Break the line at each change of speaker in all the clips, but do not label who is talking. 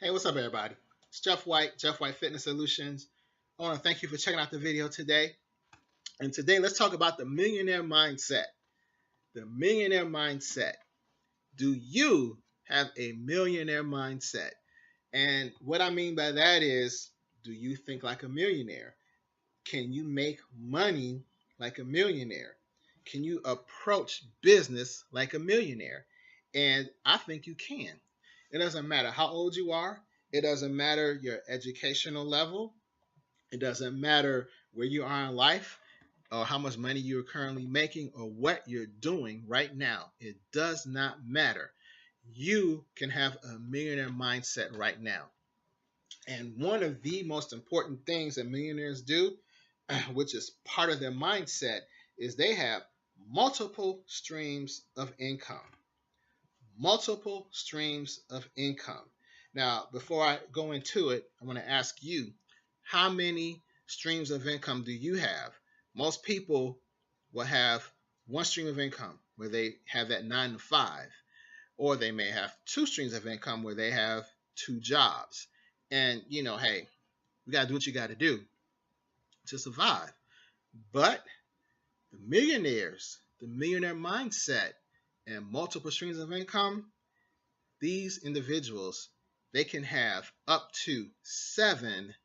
Hey, what's up, everybody? It's Jeff White, Jeff White Fitness Solutions. I want to thank you for checking out the video today. And today, let's talk about the millionaire mindset. The millionaire mindset. Do you have a millionaire mindset? And what I mean by that is, do you think like a millionaire? Can you make money like a millionaire? Can you approach business like a millionaire? And I think you can. It doesn't matter how old you are. It doesn't matter your educational level. It doesn't matter where you are in life or how much money you're currently making or what you're doing right now. It does not matter. You can have a millionaire mindset right now. And one of the most important things that millionaires do, which is part of their mindset, is they have multiple streams of income. Multiple streams of income. Now, before I go into it, I want to ask you, how many streams of income do you have? Most people will have one stream of income where they have that 9 to 5, or they may have two streams of income where they have two jobs. And, hey, you got to do what you got to do to survive. But the millionaires, the millionaire mindset, and multiple streams of income, these individuals, they can have up to 7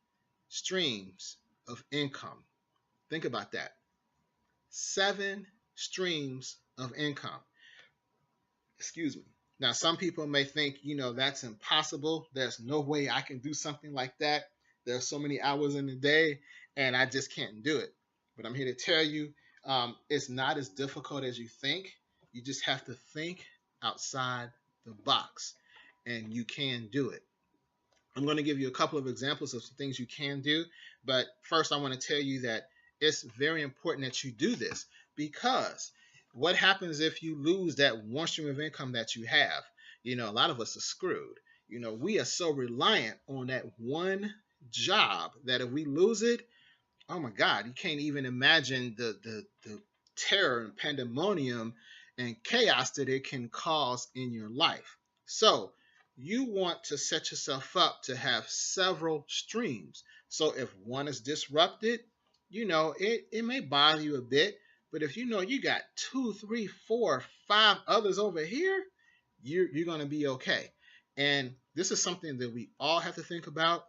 streams of income. Think about that. 7 streams of income. Excuse me. Now, some people may think, that's impossible. There's no way I can do something like that. There are so many hours in the day, and I just can't do it. But I'm here to tell you, it's not as difficult as you think. You just have to think outside the box, and you can do it. I'm going to give you a couple of examples of some things you can do, but first I want to tell you that it's very important that you do this, because what happens if you lose that one stream of income that you have? A lot of us are screwed. We are so reliant on that one job that if we lose it, oh my God, you can't even imagine the terror and pandemonium and chaos that it can cause in your life. So you want to set yourself up to have several streams. So if one is disrupted, it may bother you a bit, but if you got 2, 3, 4, 5 others over here, you're going to be okay. And this is something that we all have to think about.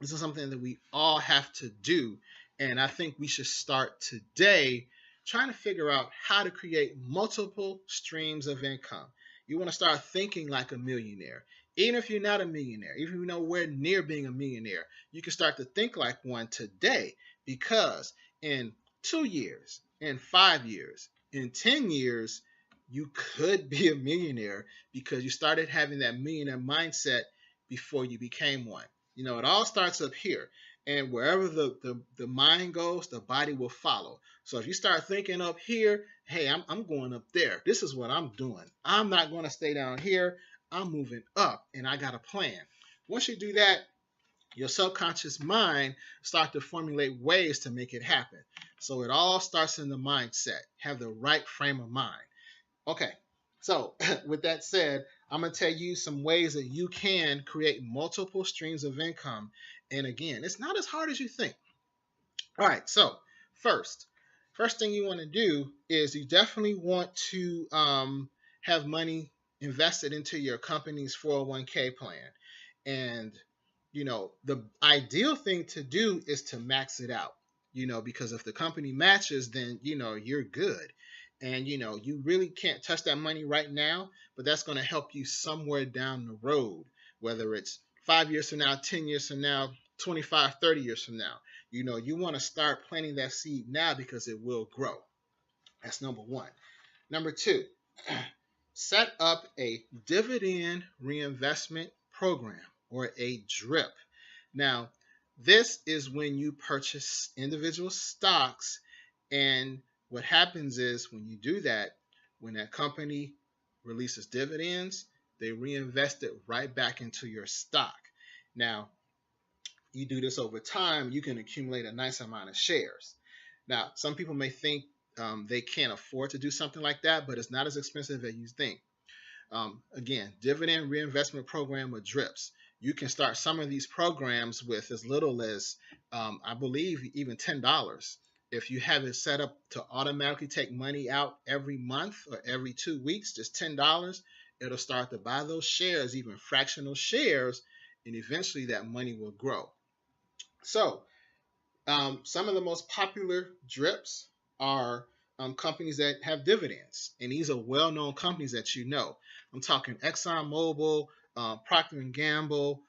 This is something that we all have to do. And I think we should start today trying to figure out how to create multiple streams of income. You want to start thinking like a millionaire. Even if you're not a millionaire, even if you're nowhere near being a millionaire, you can start to think like one today, because in 2 years, in 5 years, in 10 years, you could be a millionaire because you started having that millionaire mindset before you became one. It all starts up here. And wherever the mind goes, the body will follow. So if you start thinking up here, hey, I'm going up there. This is what I'm doing. I'm not going to stay down here. I'm moving up, and I got a plan. Once you do that, your subconscious mind starts to formulate ways to make it happen. So it all starts in the mindset. Have the right frame of mind. Okay, so with that said, I'm going to tell you some ways that you can create multiple streams of income. And again, it's not as hard as you think. All right, so first thing you want to do is you definitely want to have money invested into your company's 401k plan. And, the ideal thing to do is to max it out, because if the company matches, then, you're good. And, you really can't touch that money right now, but that's going to help you somewhere down the road, whether it's 5 years from now, 10 years from now, 25, 30 years from now. You want to start planting that seed now because it will grow. That's number one. Number two, set up a dividend reinvestment program, or a DRIP. Now, this is when you purchase individual stocks, and what happens is when you do that, when that company releases dividends, they reinvest it right back into your stock. Now, you do this over time, you can accumulate a nice amount of shares. Now, some people may think they can't afford to do something like that, but it's not as expensive as you think. Again, dividend reinvestment program, or DRIPs. You can start some of these programs with as little as, I believe, even $10. If you have it set up to automatically take money out every month or every 2 weeks, just $10, it'll start to buy those shares, even fractional shares, and eventually that money will grow. So some of the most popular drips are companies that have dividends, and these are well-known companies that you know. I'm talking ExxonMobil, Procter and Gamble,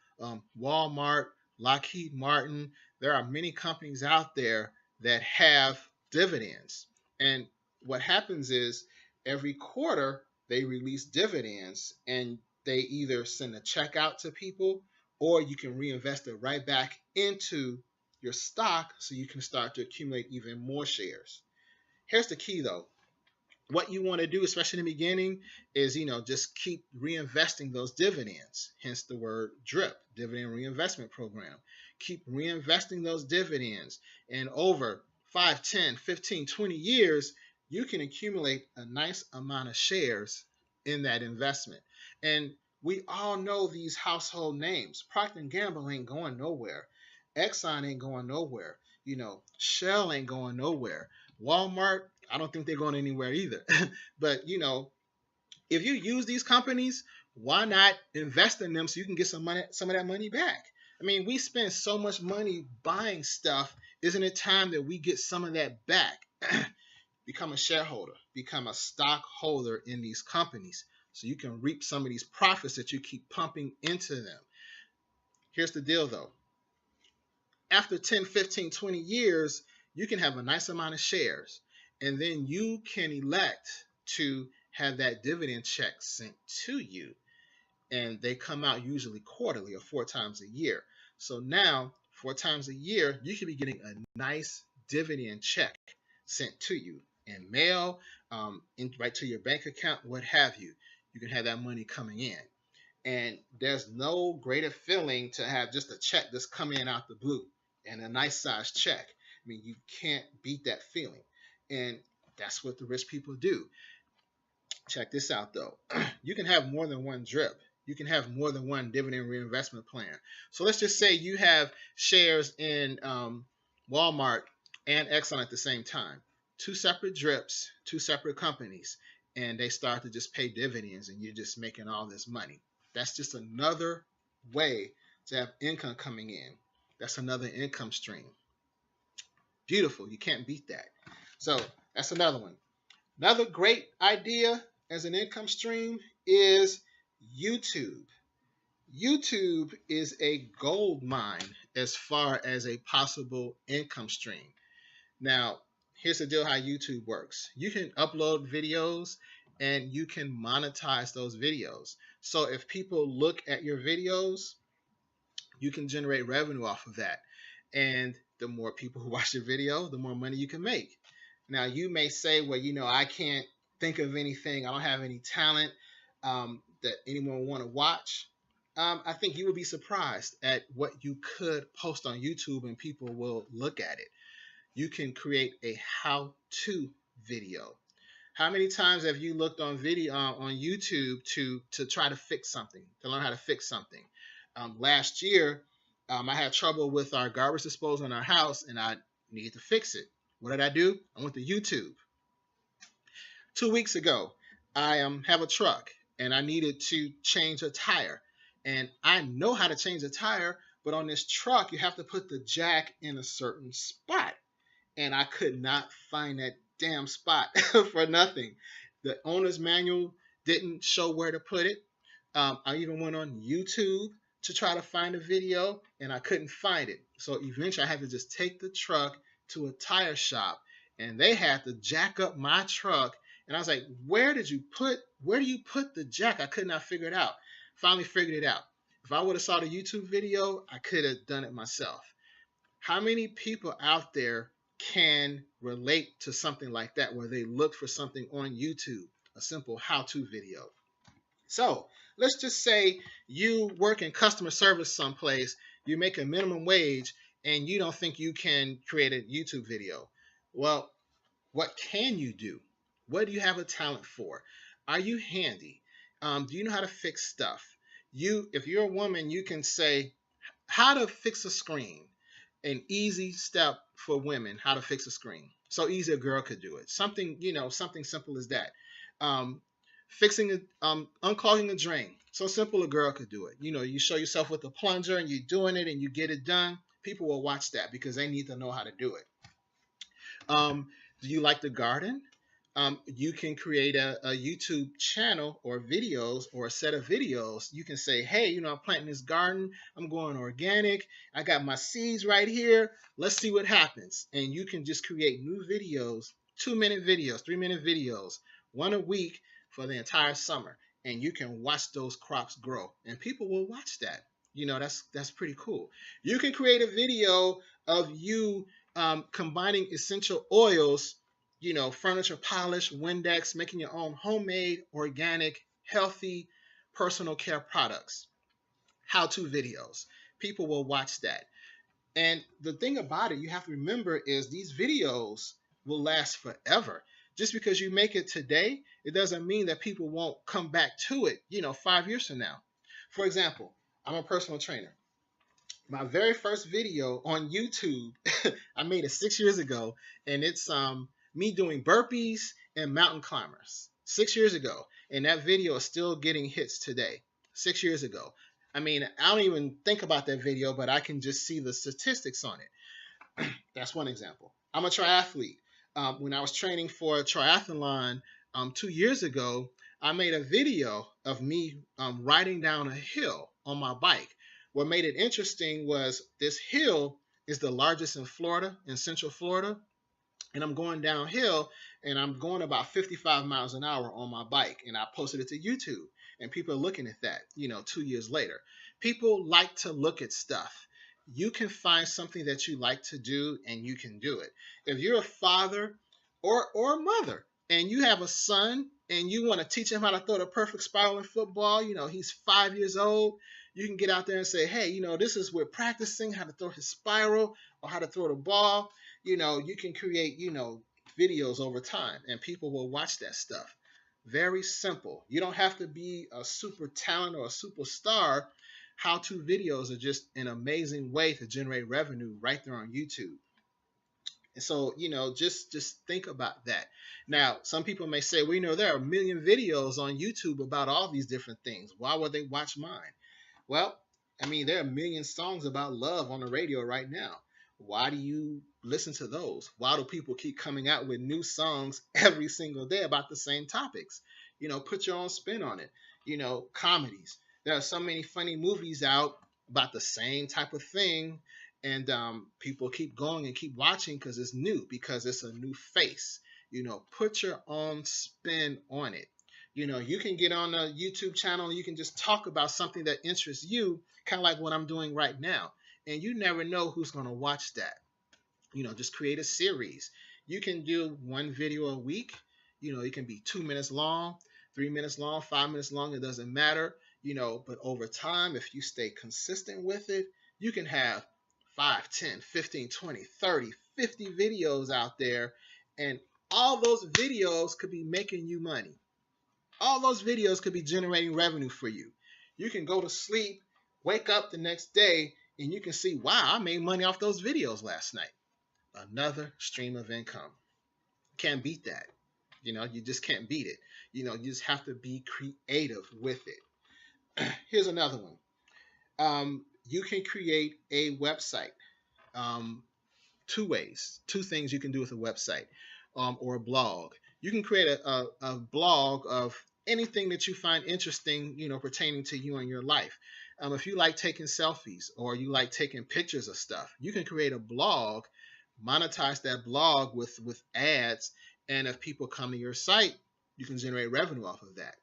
Walmart, Lockheed Martin. There are many companies out there that have dividends, and what happens is every quarter they release dividends, and they either send a check out to people, or you can reinvest it right back into your stock so you can start to accumulate even more shares. Here's the key though. What you want to do, especially in the beginning, is just keep reinvesting those dividends. Hence the word DRIP, dividend reinvestment program. Keep reinvesting those dividends, and over 5, 10, 15, 20 years, you can accumulate a nice amount of shares in that investment. And we all know these household names. Procter and Gamble ain't going nowhere. Exxon ain't going nowhere. Shell ain't going nowhere. Walmart, I don't think they're going anywhere either. But if you use these companies, why not invest in them so you can get some of that money back? I mean, we spend so much money buying stuff. Isn't it time that we get some of that back? Become a shareholder, become a stockholder in these companies so you can reap some of these profits that you keep pumping into them. Here's the deal though. After 10, 15, 20 years, you can have a nice amount of shares, and then you can elect to have that dividend check sent to you, and they come out usually quarterly or 4 times a year. So now 4 times a year, you should be getting a nice dividend check sent to you in mail, right to your bank account, what have you. You can have that money coming in. And there's no greater feeling to have just a check that's coming in out the blue, and a nice size check. I mean, you can't beat that feeling. And that's what the rich people do. Check this out though. You can have more than one drip. You can have more than one dividend reinvestment plan. So let's just say you have shares in Walmart and Exxon at the same time. 2 separate drips, 2 separate companies, and they start to just pay dividends, and you're just making all this money. That's just another way to have income coming in. That's another income stream. Beautiful. You can't beat that. So that's another one. Another great idea as an income stream is YouTube. YouTube is a gold mine as far as a possible income stream. Now, here's the deal how YouTube works. You can upload videos and you can monetize those videos. So if people look at your videos, you can generate revenue off of that. And the more people who watch your video, the more money you can make. Now, you may say, well, I can't think of anything. I don't have any talent that anyone will want to watch. I think you would be surprised at what you could post on YouTube and people will look at it. You can create a how-to video. How many times have you looked on video on YouTube to try to fix something, to learn how to fix something? Last year, I had trouble with our garbage disposal in our house, and I needed to fix it. What did I do? I went to YouTube. 2 weeks ago, I have a truck, and I needed to change a tire. And I know how to change a tire, but on this truck, you have to put the jack in a certain spot. And I could not find that damn spot for nothing. The owner's manual didn't show where to put it. I even went on YouTube to try to find a video, and I couldn't find it. So eventually I had to just take the truck to a tire shop, and they had to jack up my truck. And I was like, where do you put the jack? I could not figure it out. Finally figured it out. If I would have saw the YouTube video, I could have done it myself. How many people out there can relate to something like that, where they look for something on YouTube, a simple how-to video? So let's just say you work in customer service someplace, you make a minimum wage, and you don't think you can create a YouTube video. Well, what can you do? What do you have a talent for? Are you handy? Do you know how to fix stuff? if you're a woman, you can say how to fix a screen, an easy step for women, how to fix a screen. So easy a girl could do it. Something, something simple as that. Um, unclogging a drain. So simple a girl could do it. You show yourself with a plunger and you're doing it and you get it done. People will watch that because they need to know how to do it. Do you like the garden? You can create a YouTube channel or videos or a set of videos. You can say, hey, I'm planting this garden. I'm going organic. I got my seeds right here. Let's see what happens. And you can just create new videos, 2-minute videos, 3-minute videos, one a week for the entire summer. And you can watch those crops grow. And people will watch that. That's pretty cool. You can create a video of you combining essential oils, furniture polish, Windex, making your own homemade, organic, healthy personal care products, how-to videos. People will watch that. And the thing about it, you have to remember, is these videos will last forever. Just because you make it today, it doesn't mean that people won't come back to it, 5 years from now. For example, I'm a personal trainer. My very first video on YouTube, I made it 6 years ago, and it's me doing burpees and mountain climbers 6 years ago, and that video is still getting hits today. 6 years ago. I mean, I don't even think about that video, but I can just see the statistics on it. That's one example. I'm a triathlete. When I was training for a triathlon 2 years ago, I made a video of me riding down a hill on my bike. What made it interesting was this hill is the largest in Florida, in Central Florida. And I'm going downhill and I'm going about 55 miles an hour on my bike. And I posted it to YouTube and people are looking at that, 2 years later. People like to look at stuff. You can find something that you like to do and you can do it. If you're a father or a mother and you have a son and you want to teach him how to throw the perfect spiral in football, he's 5 years old. You can get out there and say, hey, this is we're practicing how to throw his spiral or how to throw the ball. You can create, videos over time and people will watch that stuff. Very simple. You don't have to be a super talent or a superstar. How-to videos are just an amazing way to generate revenue right there on YouTube. And so, just think about that. Now, some people may say, well, there are a million videos on YouTube about all these different things. Why would they watch mine? Well, I mean, there are a million songs about love on the radio right now. Why do you listen to those? Why do people keep coming out with new songs every single day about the same topics? Put your own spin on it. Comedies. There are so many funny movies out about the same type of thing. And people keep going and keep watching because it's new, because it's a new face. Put your own spin on it. You can get on a YouTube channel and you can just talk about something that interests you, kind of like what I'm doing right now. And you never know who's going to watch that. Just create a series. You can do one video a week. It can be 2 minutes long, 3 minutes long, 5 minutes long. It doesn't matter. But over time, if you stay consistent with it, you can have 5, 10, 15, 20, 30, 50 videos out there. And all those videos could be making you money. All those videos could be generating revenue for you. You can go to sleep, wake up the next day, and you can see, wow, I made money off those videos last night. Another stream of income. Can't beat that. You just can't beat it. You just have to be creative with it. Here's another one. You can create a website. 2 ways, 2 things you can do with a website or a blog. You can create a blog of anything that you find interesting, pertaining to you and your life. If you like taking selfies or you like taking pictures of stuff, you can create a blog, monetize that blog with ads, and if people come to your site, you can generate revenue off of that.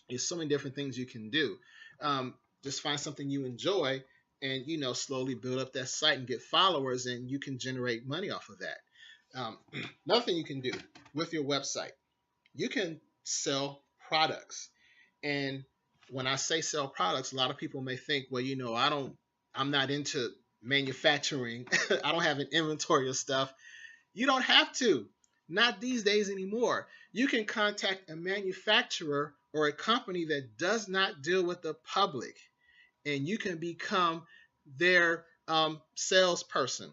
There's so many different things you can do. Just find something you enjoy and, slowly build up that site and get followers, and you can generate money off of that. Another thing you can do with your website, you can sell products. And when I say sell products, a lot of people may think, well, I'm not into manufacturing. I don't have an inventory of stuff. You don't have to. Not these days anymore. You can contact a manufacturer or a company that does not deal with the public, and you can become their salesperson.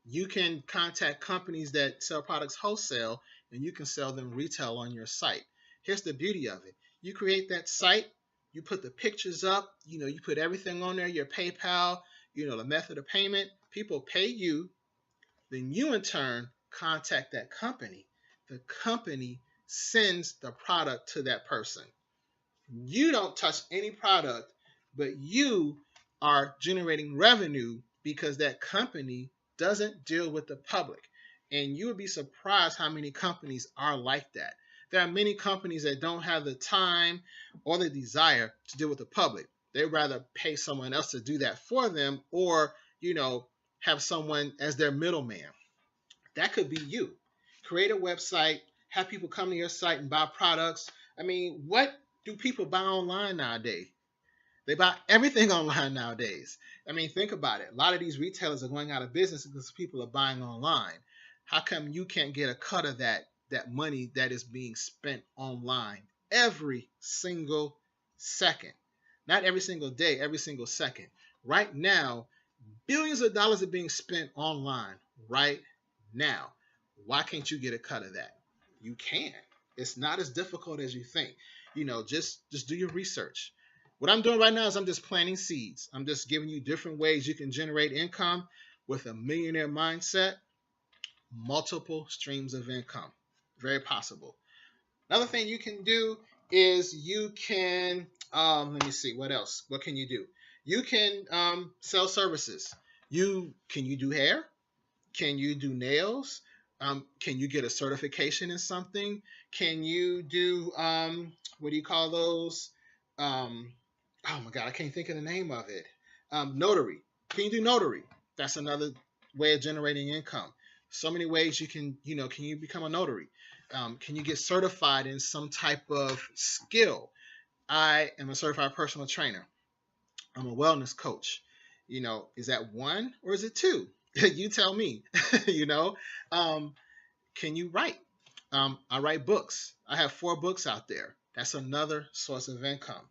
You can contact companies that sell products wholesale, and you can sell them retail on your site. Here's the beauty of it. You create that site, you put the pictures up, you put everything on there, your PayPal, the method of payment. People pay you, then you in turn contact that company. The company sends the product to that person. You don't touch any product, but you are generating revenue because that company doesn't deal with the public. And you would be surprised how many companies are like that. There are many companies that don't have the time or the desire to deal with the public. They'd rather pay someone else to do that for them, or, have someone as their middleman. That could be you. Create a website, have people come to your site and buy products. I mean, what do people buy online nowadays? They buy everything online nowadays. I mean, think about it. A lot of these retailers are going out of business because people are buying online. How come you can't get a cut of that money that is being spent online every single second? Not every single day, every single second. Right now, billions of dollars are being spent online right now. Why can't you get a cut of that? You can. It's not as difficult as you think. Just do your research. What I'm doing right now is I'm just planting seeds. I'm just giving you different ways you can generate income with a millionaire mindset, multiple streams of income. Very possible. Another thing you can do is you can, let me see, what else? What can you do? You can sell services. Can you do hair? Can you do nails? Can you get a certification in something? Can you do what do you call those? Oh my God, I can't think of the name of it. Notary. Can you do notary? That's another way of generating income. So many ways you can, can you become a notary? Can you get certified in some type of skill? I am a certified personal trainer. I'm a wellness coach. Is that one or is it two? You tell me. you know, um, can you write? I write books. I have 4 books out there. That's another source of income.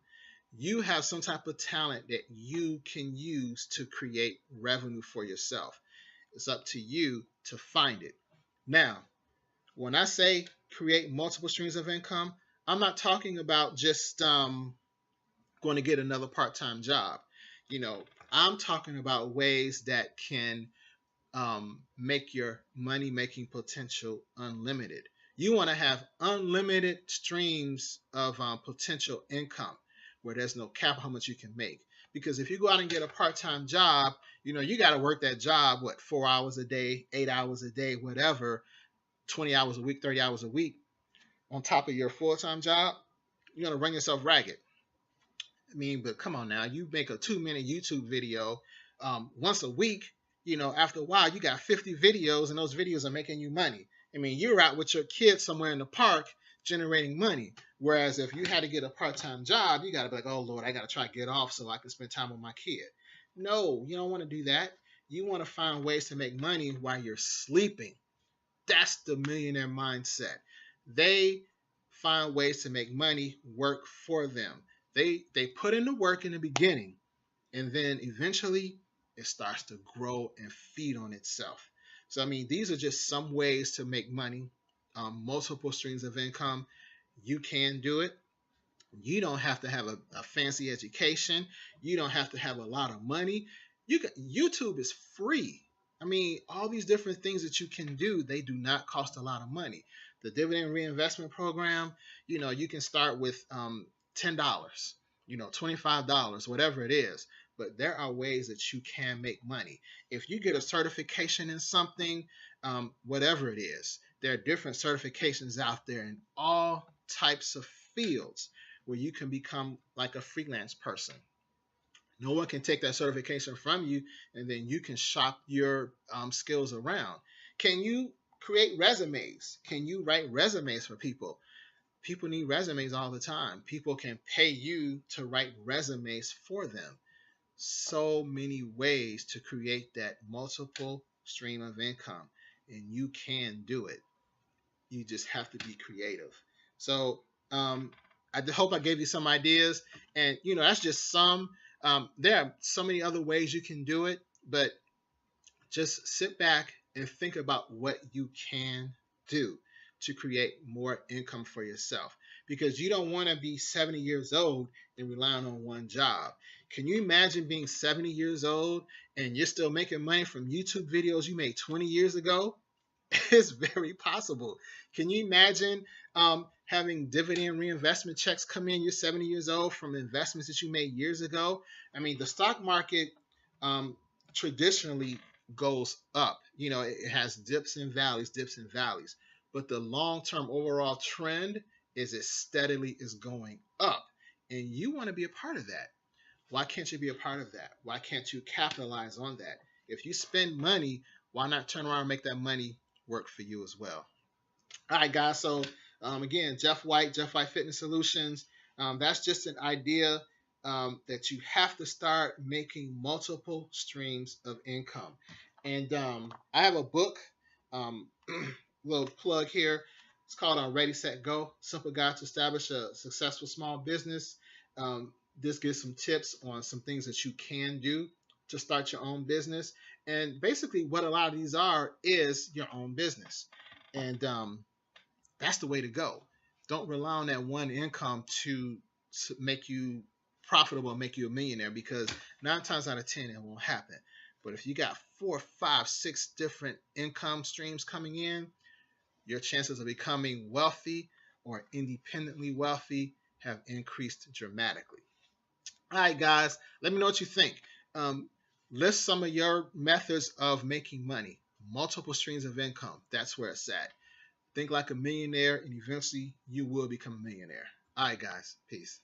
You have some type of talent that you can use to create revenue for yourself. It's up to you to find it. Now, when I say create multiple streams of income, I'm not talking about just going to get another part-time job. You know, I'm talking about ways that can make your money making potential unlimited. You want to have unlimited streams of potential income where there's no cap how much you can make. Because if you go out and get a part-time job, you got to work that job, 4 hours a day, 8 hours a day, whatever, 20 hours a week, 30 hours a week on top of your full-time job. You're going to run yourself ragged. I mean, but come on now, you make a 2-minute YouTube video once a week. After a while, you got 50 videos, and those videos are making you money. I mean, you're out with your kids somewhere in the park generating money. Whereas if you had to get a part-time job, you got to be like, oh Lord, I got to try to get off so I can spend time with my kid. No, you don't want to do that. You want to find ways to make money while you're sleeping. That's the millionaire mindset. They find ways to make money work for them. They put in the work in the beginning, and then eventually it starts to grow and feed on itself. So I mean, these are just some ways to make money, multiple streams of income. You can do it. You don't have to have a fancy education. You don't have to have a lot of money. YouTube is free. I mean, all these different things that you can do, they do not cost a lot of money. The dividend reinvestment program, you can start with $10, $25, whatever it is. But there are ways that you can make money. If you get a certification in something, whatever it is, there are different certifications out there in all types of fields where you can become like a freelance person. No one can take that certification from you, and then you can shop your skills around. Can you create resumes? Can you write resumes for people? People need resumes all the time. People can pay you to write resumes for them. So many ways to create that multiple stream of income, and you can do it. You just have to be creative. So I hope I gave you some ideas, and that's just some. There are so many other ways you can do it, but just sit back and think about what you can do to create more income for yourself, because you don't want to be 70 years old and relying on one job. Can you imagine being 70 years old and you're still making money from YouTube videos you made 20 years ago? It's very possible. Can you imagine having dividend reinvestment checks come in? You're 70 years old from investments that you made years ago. I mean, the stock market um, traditionally goes up. It has dips and valleys, dips and valleys. But the long-term overall trend is it steadily is going up. And you want to be a part of that. Why can't you be a part of that? Why can't you capitalize on that? If you spend money, why not turn around and make that money work for you as well? All right, guys. So again, Jeff White Fitness Solutions. That's just an idea that you have to start making multiple streams of income. And I have a book, um, little plug here. It's called Ready, Set, Go: Simple Guide to Establish a Successful Small Business. This gives some tips on some things that you can do to start your own business. And basically, what a lot of these are is your own business. And that's the way to go. Don't rely on that one income to make you profitable and make you a millionaire, because 9 times out of 10 it won't happen. But if you got 4, 5, 6 different income streams coming in, your chances of becoming wealthy or independently wealthy have increased dramatically. All right, guys, let me know what you think. List some of your methods of making money, multiple streams of income. That's where it's at. Think like a millionaire, and eventually you will become a millionaire. All right, guys. Peace.